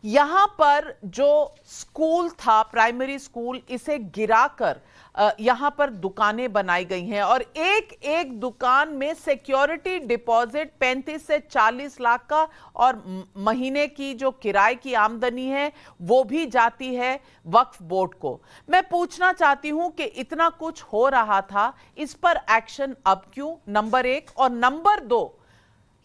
यहाँ पर जो स्कूल था, प्राइमरी स्कूल, इसे गिराकर यहाँ पर दुकानें बनाई गई हैं और एक एक दुकान में सिक्योरिटी डिपॉजिट 35 से 40 लाख का और महीने की जो किराए की आमदनी है वो भी जाती है वक्फ बोर्ड को। मैं पूछना चाहती हूं कि इतना कुछ हो रहा था, इस पर एक्शन अब क्यों? नंबर एक। और नंबर दो,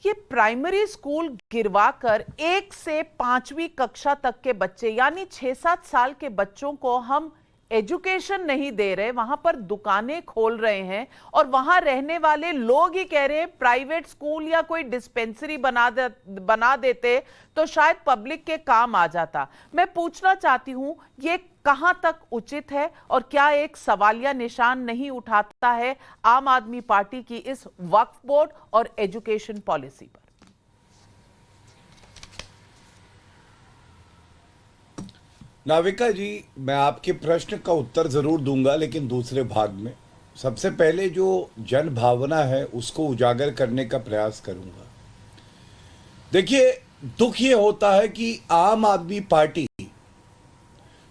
ये प्राइमरी स्कूल गिरवाकर 1 से 5वीं कक्षा तक के बच्चे यानी 6-7 साल के बच्चों को हम एजुकेशन नहीं दे रहे, वहां पर दुकानें खोल रहे हैं और वहां रहने वाले लोग ही कह रहे हैं प्राइवेट स्कूल या कोई डिस्पेंसरी बना देते तो शायद पब्लिक के काम आ जाता। मैं पूछना चाहती हूं, ये कहां तक उचित है और क्या एक सवालिया निशान नहीं उठाता है आम आदमी पार्टी की इस वक्फ बोर्ड और एजुकेशन पॉलिसी पर? नाविका जी, मैं आपके प्रश्न का उत्तर जरूर दूंगा, लेकिन दूसरे भाग में। सबसे पहले जो जन भावना है उसको उजागर करने का प्रयास करूंगा। देखिए, दुख ये होता है कि आम आदमी पार्टी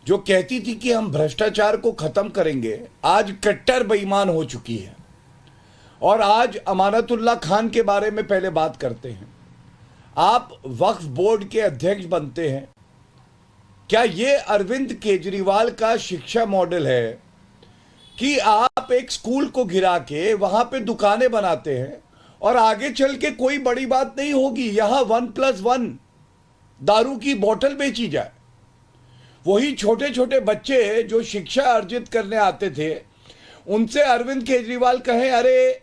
जो कहती थी कि हम भ्रष्टाचार को खत्म करेंगे, आज कट्टर बेईमान हो चुकी है। और आज अमानतुल्लाह खान के बारे में पहले बात करते हैं। आप वक्फ बोर्ड के अध्यक्ष बनते हैं, क्या ये अरविंद केजरीवाल का शिक्षा मॉडल है कि आप एक स्कूल को गिरा के वहां पे दुकानें बनाते हैं और आगे चल के कोई बड़ी बात नहीं होगी, यहां 1+1 दारू की बोतल बेची जाए? वही छोटे छोटे बच्चे जो शिक्षा अर्जित करने आते थे, उनसे अरविंद केजरीवाल कहें, अरे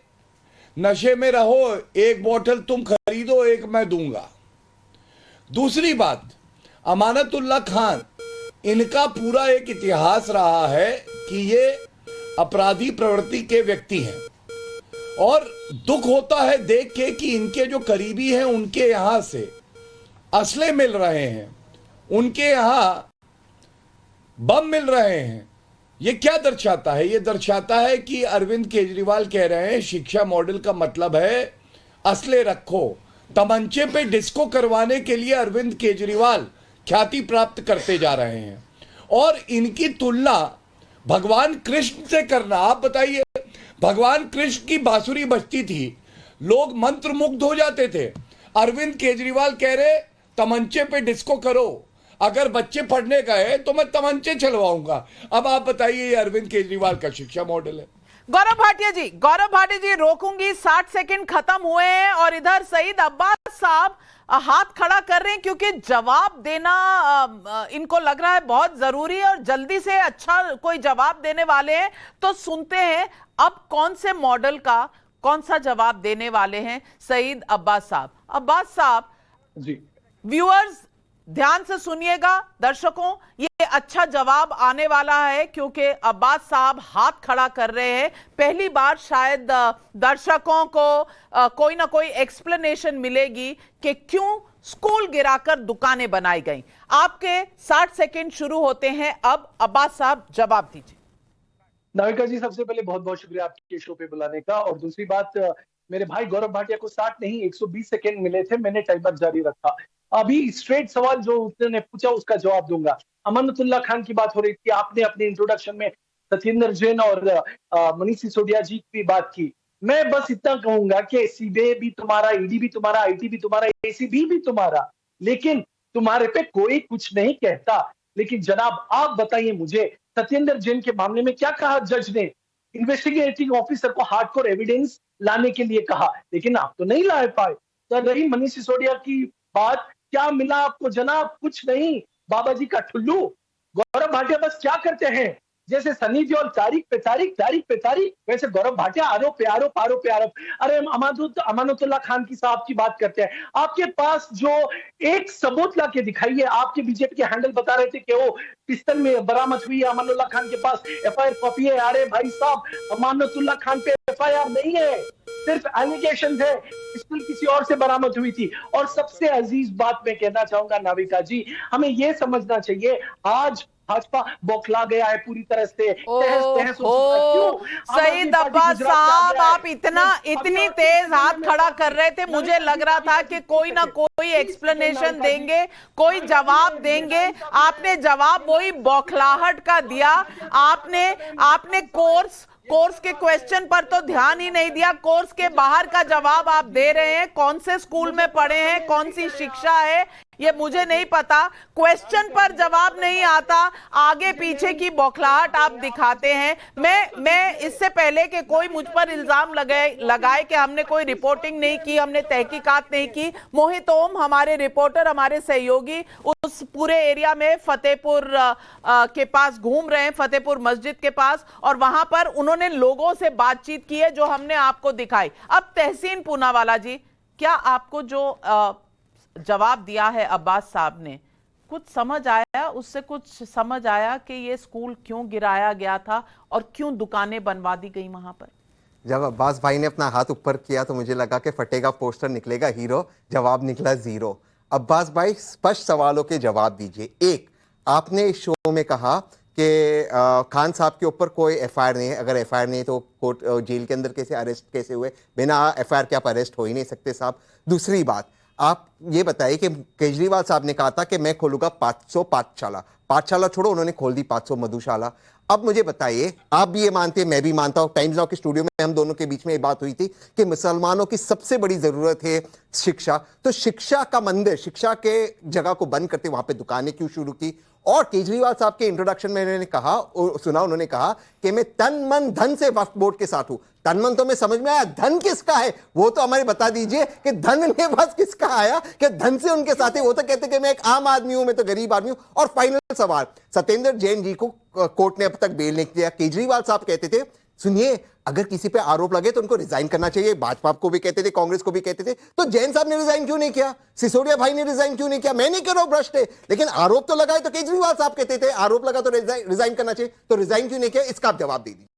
नशे में रहो, एक बोतल तुम खरीदो, एक मैं दूंगा। दूसरी बात, अमानतुल्लाह खान, इनका पूरा एक इतिहास रहा है कि ये अपराधी प्रवृत्ति के व्यक्ति हैं और दुख होता है देख के कि इनके जो करीबी हैं उनके यहां से असले मिल रहे हैं, उनके यहां बम मिल रहे हैं। ये क्या दर्शाता है? ये दर्शाता है कि अरविंद केजरीवाल कह रहे हैं शिक्षा मॉडल का मतलब है असले रखो। तमंचे पे डिस्को करवाने के लिए अरविंद केजरीवाल ख्याति प्राप्त करते जा रहे हैं और इनकी तुलना भगवान कृष्ण से करना। आप बताइए, भगवान कृष्ण की बांसुरी बजती थी, लोग मंत्रमुग्ध हो जाते थे। अरविंद केजरीवाल कह रहे तमंचे पे डिस्को करो, अगर बच्चे पढ़ने गए तो मैं तमंचे चलवाऊंगा। अब आप बताइए, ये अरविंद केजरीवाल का शिक्षा मॉडल है। गौरव भाटिया जी, रोकूंगी। 60 सेकंड खत्म हुए हैं और इधर सईद अब्बास साहब हाथ खड़ा कर रहे हैं क्योंकि जवाब देना इनको लग रहा है बहुत जरूरी है और जल्दी से अच्छा कोई जवाब देने वाले हैं तो सुनते हैं अब कौन से मॉडल का कौन सा जवाब देने वाले हैं सईद अब्बास साहब। अब्बास साहब जी, व्यूअर्स ध्यान से सुनिएगा, दर्शकों, ये अच्छा जवाब आने वाला है क्योंकि अब्बास साहब हाथ खड़ा कर रहे हैं। पहली बार शायद दर्शकों को कोई ना कोई एक्सप्लेनेशन मिलेगी कि क्यों स्कूल गिराकर दुकानें बनाई गई। आपके 60 सेकंड शुरू होते हैं अब। अब्बास साहब जवाब दीजिए। नाविका जी, सबसे पहले बहुत बहुत शुक्रिया आपके शो पे बुलाने का। और दूसरी बात, मेरे भाई गौरव भाटिया को 60 नहीं 120 सेकंड मिले थे, मैंने टाइमर जारी रखा। अभी स्ट्रेट सवाल जो उसने पूछा उसका जवाब दूंगा। अमानतुल्लाह खान की बात हो रही थी, आपने अपने इंट्रोडक्शन में सत्येंद्र जैन और मनीष सिसोदिया जी की बात की। मैं बस इतना कहूंगा कि सीबीआई भी तुम्हारा, ईडी भी तुम्हारा, आईटी भी तुम्हारा, एसीबी भी तुम्हारा, लेकिन तुम्हारे पे कोई कुछ नहीं कहता। लेकिन जनाब आप बताइए मुझे, सत्येंद्र जैन के मामले में क्या कहा जज ने? इन्वेस्टिगेटिंग ऑफिसर को हार्डकोर एविडेंस लाने के लिए कहा, लेकिन आप तो नहीं ला पाए। तो रही मनीष सिसोदिया की बात, क्या मिला आपको जनाब? कुछ नहीं, बाबा जी का ठुल्लू। गौरव भाटिया बस क्या करते हैं, जैसे सनी देओल तारीख पे तारीख, वैसे गौरव भाटिया आरोप पे आरोप। अरे अमानतुल्लाह खान की साहब की बात करते हैं, आपके पास जो एक सबूत ला के दिखाइए। आपके बीजेपी के हैंडल बता रहे थे कि वो पिस्तल में बरामद हुई है, अमानुल्लाह खान के पास एफआईआर कॉपी है। अरे भाई साहब, अमानतुल्लाह खान पे एफआईआर नहीं है, सिर्फ एलिगेशन है, पिस्तल किसी और से बरामद हुई थी। और सबसे अजीज बात मैं कहना चाहूंगा नाविका जी, हमें यह समझना चाहिए, आज भाजपा बौखला गया है पूरी तरह से, ओ तहस नहस हो हो चुका है। क्यों? आम सईद आदमी पार्टी अब्बास गुजरात में आ साहब, गया है। आप इतना अभी इतनी आपके तेज सामने हाथ मेरे खड़ा पास कर रहे थे, नवीन मुझे लग रहा था कि कोई ना कोई एक्सप्लेनेशन देंगे, कोई जवाब देंगे। आपने जवाब वही बौखलाहट का दिया। आपने कोर्स के क्वेश्चन पर तो ध्यान ही नहीं दिया। कोर्स के बाहर का जवाब आप दे रहे हैं। कौन से स्कूल में पढ़े हैं, कौन सी शिक्षा है, ये मुझे नहीं पता। क्वेश्चन पर जवाब नहीं आता, आगे पीछे की बौखलाहट आप दिखाते हैं। मैं इससे पहले कि कोई मुझ पर इल्जाम लगाए कि हमने कोई रिपोर्टिंग नहीं की, हमने तहकीकात नहीं की, मोहित ओम हमारे रिपोर्टर, हमारे सहयोगी उस पूरे एरिया में फतेहपुर के पास घूम रहे हैं, फतेहपुर मस्जिद के पास, और वहां पर उन्होंने लोगों से बातचीत की है जो हमने आपको दिखाई। अब तहसीन पूनावाला जी, क्या आपको जो जवाब दिया है अब्बास साहब ने, कुछ समझ आया? उससे कुछ समझ आया कि ये स्कूल क्यों गिराया गया था और क्यों दुकानें बनवा दी गई वहां पर? जब अब्बास भाई ने अपना हाथ ऊपर किया तो मुझे लगा कि फटेगा पोस्टर, निकलेगा हीरो, जवाब निकला जीरो। अब्बास भाई, स्पष्ट सवालों के जवाब दीजिए। एक, आपने इस शो में कहा कि खान साहब के ऊपर कोई एफआईआर नहीं है। अगर एफआईआर नहीं है तो कोर्ट जेल के अंदर कैसे अरेस्ट कैसे हुए? बिना एफआईआर के आप अरेस्ट हो ही नहीं सकते साहब। दूसरी बात, आप ये बताइए कि केजरीवाल साहब ने कहा था कि मैं खोलूंगा 500 पाठशाला छोड़ो, उन्होंने खोल दी 500 मधुशाला। अब मुझे बताइए, आप भी ये मानते हैं, मैं भी मानता हूं, टाइम्स नाउ के स्टूडियो में हम दोनों के बीच में ये बात हुई थी कि मुसलमानों की सबसे बड़ी जरूरत है शिक्षा, तो शिक्षा का मंदिर, शिक्षा के जगह को बंद करते वहां पे दुकानें क्यों शुरू की? और केजरीवाल साहब के इंट्रोडक्शन में उन्होंने कहा, उन्होंने कहा कि मैं तन मन धन से वक्फ बोर्ड के साथ हूं। तन मन तो मैं समझ में आया, धन किसका है वो तो हमें बता दीजिए कि धन इनके पास किसका आया कि धन से उनके साथ है। वो तो कहते कि मैं एक आम आदमी हूं, मैं तो गरीब आदमी हूं। और फाइनल सवाल, सत्येंद्र जैन जी को कोर्ट ने अब तक बेल नहीं किया। केजरीवाल साहब कहते थे, सुनिए, अगर किसी पे आरोप लगे तो उनको रिजाइन करना चाहिए। भाजपा को भी कहते थे, कांग्रेस को भी कहते थे। तो जैन साहब ने रिजाइन क्यों नहीं किया? सिसोदिया भाई ने रिजाइन क्यों नहीं किया? मैं नहीं कर रहा हूं, भ्रष्ट है, लेकिन आरोप तो लगाए। तो केजरीवाल साहब कहते थे आरोप लगा तो रिजाइन करना चाहिए, तो रिजाइन क्यों नहीं किया? इसका आप जवाब दे दीजिए।